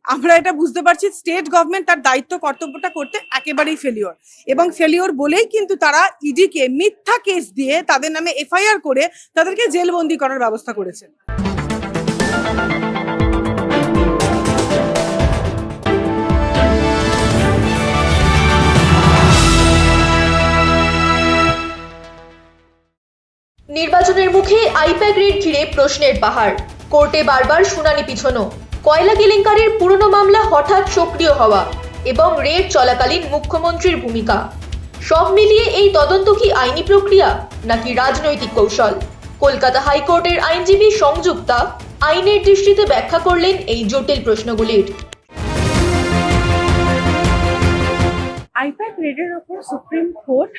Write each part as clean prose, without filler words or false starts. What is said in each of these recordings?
আমরা এটা বুঝতে পারছি স্টেট গভর্নমেন্ট তার দায়িত্ব কর্তব্যটা করতে একেবারেই ফেলিওর, এবং ফেলিওর বলেই কিন্তু তারা ইডিকে মিথ্যা কেস দিয়ে তাদের নামে এফআইআর করে তাদেরকে জেলবন্দি করার ব্যবস্থা করেছে। নির্বাচনের মুখে আইপ্যাক রেড ঘিরে প্রশ্নের পাহাড়, কোর্টে বারবার শুনানি পিছনো, কয়লা কেলেঙ্কারির পুরনো মামলা হঠাৎ সক্রিয় হওয়া এবং রেড চলাকালীন মুখ্যমন্ত্রীর ভূমিকা, সব মিলিয়ে এই তদন্ত কি আইনি প্রক্রিয়া নাকি রাজনৈতিক কৌশল? কলকাতা হাইকোর্টের আইনজীবী সংযুক্তা আইনের দৃষ্টিতে ব্যাখ্যা করলেন এই জটিল প্রশ্নগুলির। আইপ্যাক রেডের ওপর সুপ্রিম কোর্ট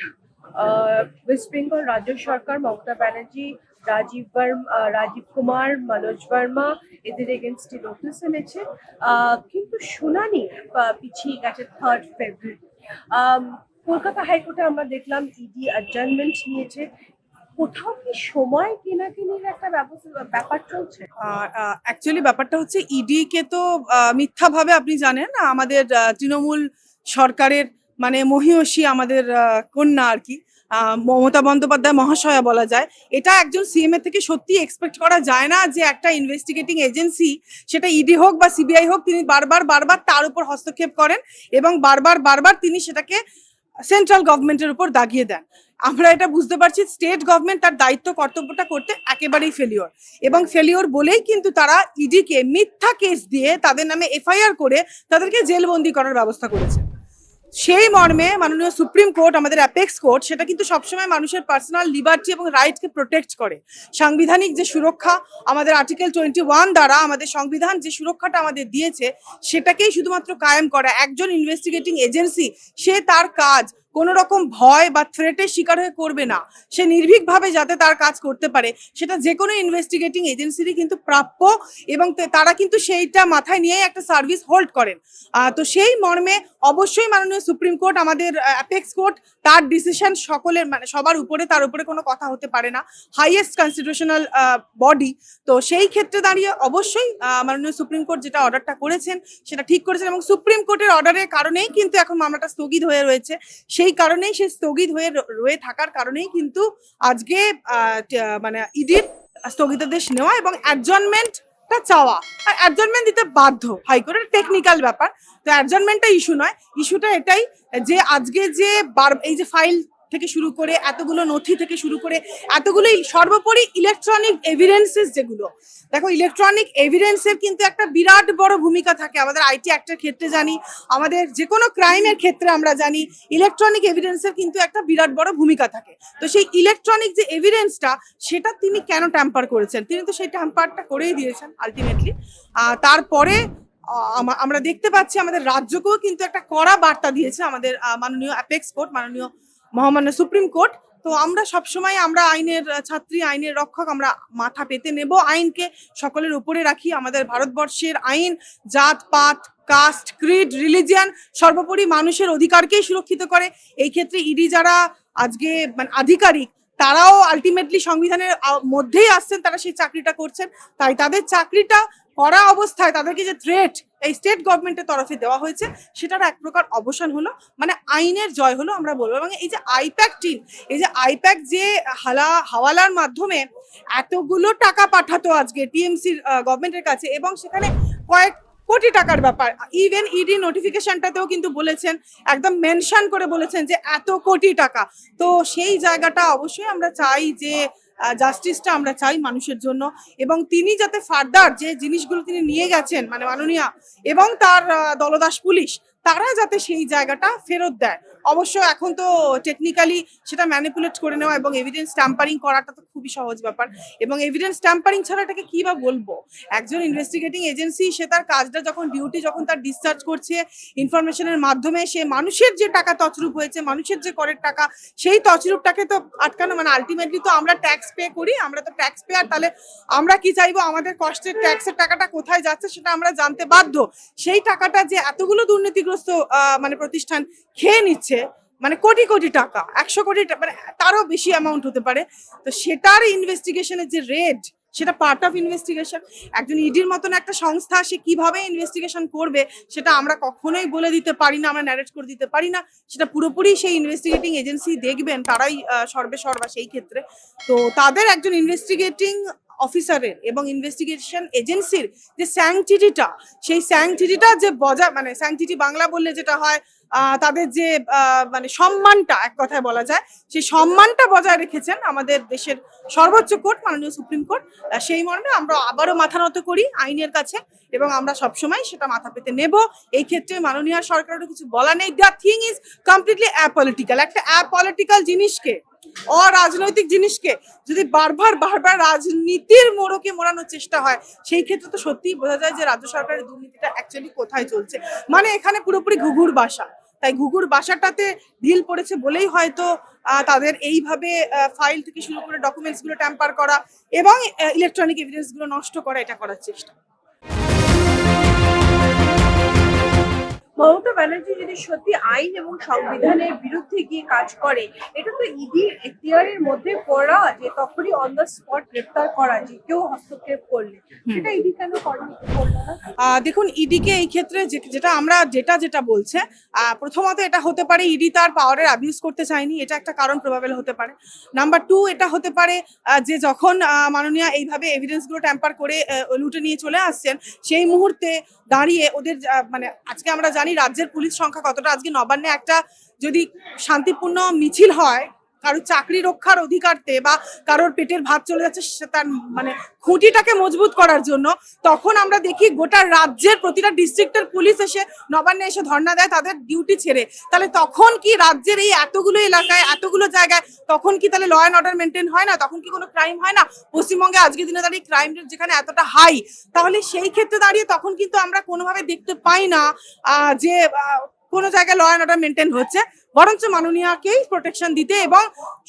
ওয়েস্ট বেঙ্গল রাজ্য সরকার, মমতা ব্যানার্জি, রাজীব কুমার, মনোজ ভার্মা এদের এগেনস্টে নোটিশ এনেছে, কিন্তু শুনানি পিছিয়ে গেছে 3rd ফেব্রুয়ারি। কলকাতা হাইকোর্টে আমরা দেখলাম ইডি অ্যাডজার্নমেন্ট নিয়েছে। কোথাও কি সময় কেনাকিনির একটা ব্যাপার চলছে? অ্যাকচুয়ালি ব্যাপারটা হচ্ছে ইডি কে তো মিথ্যাভাবে আপনি জানেন আমাদের তৃণমূল সরকারের মানে মহিয়সী আমাদের কন্যা আর কি, মমতা বন্দ্যোপাধ্যায় মহাশয়া বলা যায়। এটা একজন সিএমএ থেকে সত্যি এক্সপেক্ট করা যায় না যে একটা ইনভেস্টিগেটিং এজেন্সি, সেটা ইডি হোক বা সিবিআই হোক, তিনি বারবার তার উপর হস্তক্ষেপ করেন এবং বারবার তিনি সেটাকে সেন্ট্রাল গভর্নমেন্টের উপর দাগিয়ে দেন। আমরা এটা বুঝতে পারছি স্টেট গভর্নমেন্ট তার দায়িত্ব কর্তব্যটা করতে একেবারেই ফেলিওর, এবং ফেলিওর বলেই কিন্তু তারা ইডিকে মিথ্যা কেস দিয়ে তাদের নামে এফআইআর করে তাদেরকে জেলবন্দি করার ব্যবস্থা করেছে। সেই মর্মে মাননীয় সুপ্রিম কোর্ট, আমাদের অ্যাপেক্স কোর্ট, সেটা কিন্তু সবসময় মানুষের পার্সোনাল লিবার্টি এবং রাইটকে প্রোটেক্ট করে। সাংবিধানিক যে সুরক্ষা আমাদের আর্টিকেল 21 দ্বারা আমাদের সংবিধান যে সুরক্ষাটা আমাদের দিয়েছে, সেটাকেই শুধুমাত্র কায়েম করা। একজন ইনভেস্টিগেটিং এজেন্সি সে তার কাজ কোনো রকম ভয় বা থ্রেটের শিকার হয়ে করবে না, সে নির্ভীকভাবে যাতে তার কাজ করতে পারে, সেটা যে কোনো ইনভেস্টিগেটিং এজেন্সিরই কিন্তু প্রাপ্য, এবং তারা কিন্তু সেইটা মাথায় নিয়ে একটা সার্ভিস হোল্ড করেন। তো সেই মর্মে অবশ্যই মাননীয় সুপ্রিম কোর্ট, আমাদের অ্যাপেক্স কোর্ট, তার ডিসিশন সকলের মানে সবার উপরে, তার উপরে কোনো কথা হতে পারে না, হাইয়েস্ট কনস্টিটিউশনাল বডি। তো সেই ক্ষেত্রে দাঁড়িয়ে অবশ্যই মাননীয় সুপ্রিম কোর্ট যেটা অর্ডারটা করেছেন সেটা ঠিক করেছেন, এবং সুপ্রিম কোর্টের অর্ডারের কারণেই কিন্তু এখন মামলাটা স্থগিত হয়ে রয়েছে। সেই কারণেই সে স্থগিত হয়ে থাকার কারণেই কিন্তু আজকে মানে ইডির স্থগিতাদেশ নেওয়া এবং অ্যাডজর্নমেন্টটা চাওয়া। আর অ্যাডজর্নমেন্ট দিতে বাধ্য হাইকোর্টের টেকনিক্যাল ব্যাপার, তো অ্যাডজর্নমেন্টটা ইস্যু নয়। ইস্যুটা এটাই যে আজকে যে এই যে ফাইল থেকে শুরু করে এতগুলো নথি থেকে শুরু করে এতগুলো, সর্বোপরি ইলেকট্রনিক এভিডেন্সেস যেগুলো, দেখো ইলেকট্রনিক এভিডেন্সের কিন্তু একটা বিরাট বড় ভূমিকা থাকে। আমাদের আইটি অ্যাক্টের ক্ষেত্রে জানি, আমাদের যে কোনো ক্রাইমের ক্ষেত্রে আমরা জানি ইলেকট্রনিক এভিডেন্সের কিন্তু একটা বিরাট বড় ভূমিকা থাকে। তো সেই ইলেকট্রনিক যে এভিডেন্সটা, সেটা তিনি কেন ট্যাম্পার করেছেন? তিনি তো সেই ট্যাম্পারটা করেই দিয়েছেন আলটিমেটলি। তারপরে আমরা দেখতে পাচ্ছি আমাদের রাজ্যকেও কিন্তু একটা কড়া বার্তা দিয়েছে আমাদের মাননীয় অ্যাপেক্স কোর্ট, মাননীয় মহামান্য সুপ্রিম কোর্ট। তো আমরা সবসময়, আমরা আইনের ছাত্রী, আইনের রক্ষক, আমরা মাথা পেতে নেব, আইনকে সকলের উপরে রাখি। আমাদের ভারতবর্ষের আইন জাত পাত, কাস্ট, ক্রিড, রিলিজিয়ান, সর্বোপরি মানুষের অধিকারকেই সুরক্ষিত করে। এই ক্ষেত্রে ইডি যারা আজকে মানে আধিকারিক, তারাও আলটিমেটলি সংবিধানের মধ্যেই আসছেন, তারা সেই চাকরিটা করছেন। তাই তাদের চাকরিটা করা অবস্থায় তাদেরকে যে থ্রেট এই স্টেট গভর্নমেন্টের তরফে দেওয়া হয়েছে, সেটার এক প্রকার অবসান হলো, মানে আইনের জয় হলো আমরা বলবো। এবং এই যে আইপ্যাক টিম, এই যে আইপ্যাক যে হাওয়ালার মাধ্যমে এতগুলো টাকা পাঠাতো আজকে টিএমসির গভর্নমেন্টের কাছে, এবং সেখানে কয়েক কোটি টাকার ব্যাপার, ইভেন ইডি নোটিফিকেশনটাতেও কিন্তু বলেছেন, একদম মেনশন করে বলেছেন যে এত কোটি টাকা। তো সেই জায়গাটা অবশ্যই আমরা চাই যে জাস্টিসটা আমরা চাই মানুষের জন্য, এবং তিনি যাতে ফার্দার যে জিনিসগুলো তিনি নিয়ে গেছেন মানে মাননীয়া এবং তার দলদাস পুলিশ, তারা যাতে সেই জায়গাটা ফেরত দেয়। অবশ্য এখন তো টেকনিক্যালি সেটা ম্যানিপুলেট করে নেওয়া এবং এভিডেন্স ট্যাম্পারিং করাটা তো খুবই সহজ ব্যাপার, এবং এভিডেন্স ট্যাম্পারিং ছাড়া এটাকে কি বা বলবো। একজন ইনভেস্টিগেটিং এজেন্সি সে তার কাজটা যখন ডিউটি যখন তার ডিসচার্জ করছে, ইনফরমেশনের মাধ্যমে সে মানুষের যে টাকা তছরূপ হয়েছে, মানুষের যে করের টাকা, সেই তছরূপটাকে তো আটকানো, মানে আলটিমেটলি তো আমরা ট্যাক্স পে করি, আমরা তো ট্যাক্স পেয়ার, তাহলে আমরা কি চাইবো আমাদের কষ্টের ট্যাক্সের টাকাটা কোথায় যাচ্ছে সেটা আমরা জানতে বাধ্য। সেই টাকাটা যে এতগুলো দুর্নীতিগ্রস্ত মানে প্রতিষ্ঠান খেয়ে নিচ্ছে, মানে কোটি কোটি টাকা, 100 কোটি, মানে তারও বেশি অ্যামাউন্ট হতে পারে, তো সেটার ইনভেস্টিগেশনের যে রেড, সেটা পার্ট অফ ইনভেস্টিগেশন। একজন ইডির মতন একটা সংস্থা সে কিভাবে ইনভেস্টিগেশন করবে সেটা আমরা কখনোই বলে দিতে পারি না, আমরা ন্যারেট করে দিতে পারি না। সেটা পুরোপুরি সেই ইনভেস্টিগেটিং এজেন্সি দেখবেন, তারাই সর্বে সর্বা সেই ক্ষেত্রে। তো তাদের একজন ইনভেস্টিগেটিং অফিসারের এবং ইনভেস্টিগেশন এজেন্সির যে স্যাংটিটিটা, সেই স্যাংটিটিটা যে মানে স্যাংটিটি বাংলা বললে যেটা হয় তাদের যে মানে সম্মানটা, এক কথায় বলা যায়, সেই সম্মানটা বজায় রেখেছেন আমাদের দেশের সর্বোচ্চ কোর্ট, মাননীয় সুপ্রিম কোর্ট। সেই মর্মে আমরা আবারও মাথা নত করি আইনের কাছে এবং আমরা সবসময় সেটা মাথা পেতে নেব। এই ক্ষেত্রে মাননীয় সরকারেরও কিছু বলা নেই। The thing is completely apolitical. একটা অ্যাপলিটিক্যাল জিনিসকে, অরাজনৈতিক জিনিসকে যদি বারবার রাজনীতির মোড়কে মোড়ানোর চেষ্টা হয়, সেই ক্ষেত্রে তো সত্যিই বোঝা যায় যে রাজ্য সরকারের দুর্নীতিটা অ্যাকচুয়ালি কোথায় চলছে। মানে এখানে পুরোপুরি ঘুঘুর বাসা। তাই ঘুঘুর বাসাটাতে ঢিল পড়েছে বলেই হয়তো তাদের এইভাবে ফাইল থেকে শুরু করে ডকুমেন্টস গুলো ট্যাম্পার করা এবং ইলেকট্রনিক এভিডেন্স গুলো নষ্ট করা, এটা করার চেষ্টা। মমতা ব্যানার্জি যদি সত্যি আইন এবং সংবিধানের বিরুদ্ধে গিয়ে কাজ করে, এটা তো ইডির এখতিয়ারের মধ্যে পড়া, যে তখনই অন দ্য স্পট গ্রেফতার করা যে কেউ হস্তক্ষেপ করলে। সেটা ইডি কেন করলো না? দেখুন, ইডিকে এই ক্ষেত্রে যেটা বলছে, প্রথমত এটা হতে পারে ইডি তার পাওয়ারের অ্যাবিউজ করতে চায়নি, এটা একটা কারণ প্রবাবল হতে পারে। নাম্বার 2, এটা হতে পারে যে যখন মাননীয় এইভাবে এভিডেন্স গুলো ট্যাম্পার করে লুটে নিয়ে চলে আসছেন, সেই মুহূর্তে দাঁড়িয়ে ওদের মানে আজকে আমরা জানি রাজ্যের পুলিশ সংখ্যা কতটা। আজকে নবান্নে একটা যদি শান্তিপূর্ণ মিছিল হয় কারোর চাকরি রক্ষার অধিকারতে বা কারোর পেটের ভাত চলে যাচ্ছে তার মানে খুঁটিটাকে মজবুত করার জন্য, তখন আমরা দেখি গোটা রাজ্যের প্রতিটা ডিস্ট্রিক্টের পুলিশ এসে নবান্নে এসে ধর্ণা দেয় তাদের ডিউটি ছেড়ে। তাহলে তখন কি রাজ্যের এই এতগুলো এলাকায়, এতগুলো জায়গায়, তখন কি তাহলে ল অ্যান্ড অর্ডার মেনটেন হয় না? তখন কি কোনো ক্রাইম হয় না? পশ্চিমবঙ্গে আজকের দিনে দাঁড়িয়ে ক্রাইম রেট যেখানে এতটা হাই, তাহলে সেই ক্ষেত্রে দাঁড়িয়ে তখন কিন্তু আমরা কোনোভাবে দেখতে পাই না যে কোনো জায়গায় ল অ্যান্ড অর্ডার মেনটেন হচ্ছে। বরঞ্চ মাননীয়াকেই প্রোটেকশন দিতে এবং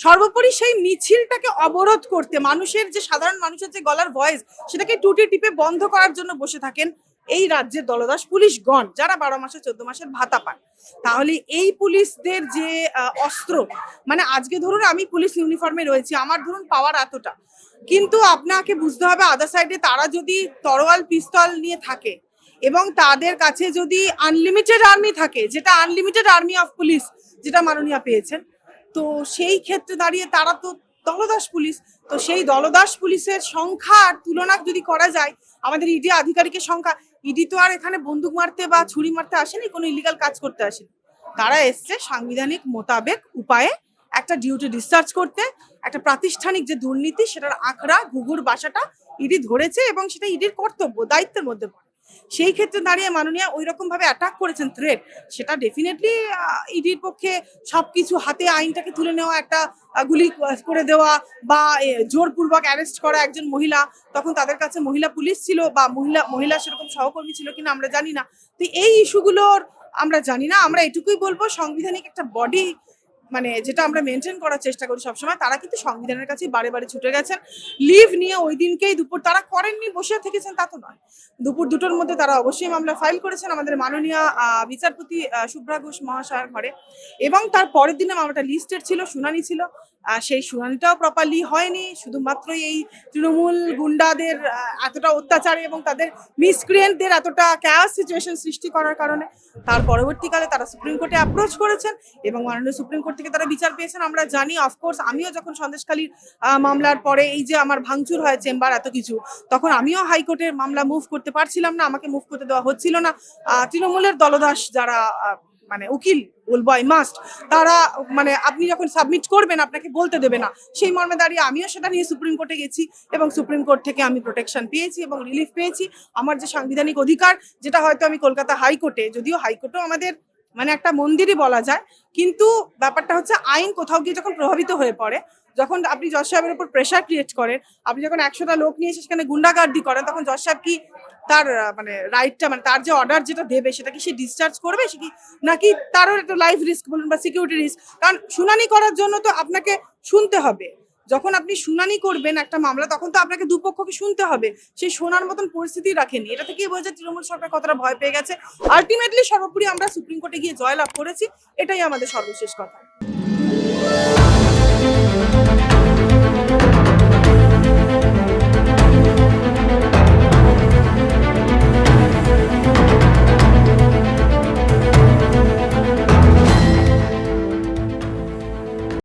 সর্বোপরি সেই মিছিলটাকে অবরোধ করতে, মানুষের যে সাধারণ মানুষের যে গলার ভয়েস, সেটাকে টুটে টিপে বন্ধ করার জন্য বসে থাকেন এই রাজ্যের দলদাস পুলিশগণ, যারা 12 মাসে 14 মাসের ভাতা পান। তাহলে এই পুলিশদের যে অস্ত্র, মানে আজকে ধরুন আমি পুলিশ ইউনিফর্মে রয়েছি, আমার ধরুন পাওয়ার এতটা, কিন্তু আপনাকে বুঝতে হবে আদার সাইডে তারা যদি তরোয়াল পিস্তল নিয়ে থাকে এবং তাদের কাছে যদি আনলিমিটেড আর্মি থাকে, যেটা আনলিমিটেড আর্মি অফ পুলিশ যেটা মাননীয় পেয়েছেন, তো সেই ক্ষেত্রে দাঁড়িয়ে তারা তো দলদাস পুলিশ। তো সেই দলদাস পুলিশের সংখ্যার তুলনা যদি করা যায় আমাদের ইডি আধিকারিকের সংখ্যা, ইডি তো আর এখানে বন্দুক মারতে বা ছুরি মারতে আসেনি, কোনো ইলিগাল কাজ করতে আসেনি। তারা এসছে সাংবিধানিক মোতাবেক উপায়ে একটা ডিউটি ডিসচার্জ করতে। একটা প্রাতিষ্ঠানিক যে দুর্নীতি, সেটার আখড়া, ঘুঘুর বাসাটা ইডি ধরেছে এবং সেটা ইডির কর্তব্য, দায়িত্বের মধ্যে পড়ে। সেই ক্ষেত্রে দাঁড়িয়ে মাননীয় ওই রকম ভাবে অ্যাটাক করেছেন, থ্রেট, সেটা ডেফিনেটলি ইডির পক্ষে সবকিছু হাতে আইনটাকে তুলে নেওয়া, একটা গুলি করে দেওয়া বা জোরপূর্বক অ্যারেস্ট করা একজন মহিলা, তখন তাদের কাছে মহিলা পুলিশ ছিল বা মহিলা সেরকম সহকর্মী ছিল কিনা আমরা জানি না। তো এই ইস্যুগুলোর আমরা জানি না। আমরা এটুকুই বলবো, সাংবিধানিক একটা বডি মানে যেটা আমরা মেনটেন করার চেষ্টা করি সবসময়, তারা কিন্তু সংবিধানের কাছে বারে বারে ছুটে গেছেন। লিভ নিয়ে ওই দিনকেই দুপুর তারা করেননি, বসে থেকেছেন তা তো নয়, দুপুর 2টোর মধ্যে তারা অবশ্যই মামলা ফাইল করেছেন আমাদের মাননীয় বিচারপতি শুভ্রা ঘোষ মহাশয়ের ঘরে, এবং তার পরের দিনে মামলাটা লিস্টেড ছিল, শুনানি ছিল। সেই শুনানিটাও প্রপারলি হয়নি, শুধুমাত্র এই তৃণমূল গুন্ডাদের এতটা অত্যাচারে এবং তাদের মিসক্রিয়েন্টদের এতটা ক্যাওস সিচুয়েশন সৃষ্টি করার কারণে। তার পরবর্তীকালে তারা সুপ্রিম কোর্টে অ্যাপ্রোচ করেছেন এবং মাননীয় সুপ্রিম কোর্ট থেকে তারা বিচার পেয়েছেন আমরা জানি। অফকোর্স আমিও যখন সন্দেশখালীর মামলার পরে এই যে আমার ভাঙচুর হয় চেম্বার এত কিছু, তখন আমিও হাইকোর্টের মামলা মুভ করতে পারছিলাম না, আমাকে মুভ করতে দেওয়া হচ্ছিল না। তৃণমূলের দলদাস যারা মানে উকিল বলবো আই মাস্ট, তারা মানে আপনি যখন সাবমিট করবেন আপনাকে বলতে দেবে না, সেই মর্মে দাঁড়িয়ে আমিও সেটা নিয়ে সুপ্রিম কোর্টে গেছি এবং সুপ্রিম কোর্ট থেকে আমি প্রোটেকশন পেয়েছি এবং রিলিফ পেয়েছি। আমার যে সাংবিধানিক অধিকার, যেটা হয়তো আমি কলকাতা হাইকোর্টে, যদিও হাইকোর্টও আমাদের মানে একটা মন্দিরই বলা যায়, কিন্তু ব্যাপারটা হচ্ছে আইন কোথাও গিয়ে যখন প্রভাবিত হয়ে পড়ে, যখন আপনি জজ সাহেবের উপর প্রেশার ক্রিয়েট করেন, আপনি যখন 100টা লোক নিয়ে এসে সেখানে গুন্ডাগার্দি করেন, তখন জজ সাহেব কি তার মানে রাইটটা, মানে তার যে অর্ডার যেটা দেবে সেটা কি সে ডিসচার্জ করবে, সে কি নাকি তারও একটা লাইফ রিস্ক বলুন বা সিকিউরিটি রিস্ক? কারণ শুনানি করার জন্য তো আপনাকে শুনতে হবে, যখন আপনি শুনানি করবেন একটা মামলা, তখন তো আপনাকে দুপক্ষকে শুনতে হবে, সেই শোনার মতন পরিস্থিতি রাখেনি। এটা থেকেই বোঝা যায় তৃণমূল সরকার কতটা ভয় পেয়ে গেছে। আলটিমেটলি সর্বোপরি আমরা সুপ্রিম কোর্টে গিয়ে জয়লাভ করেছি, এটাই আমাদের সর্বশেষ কথা।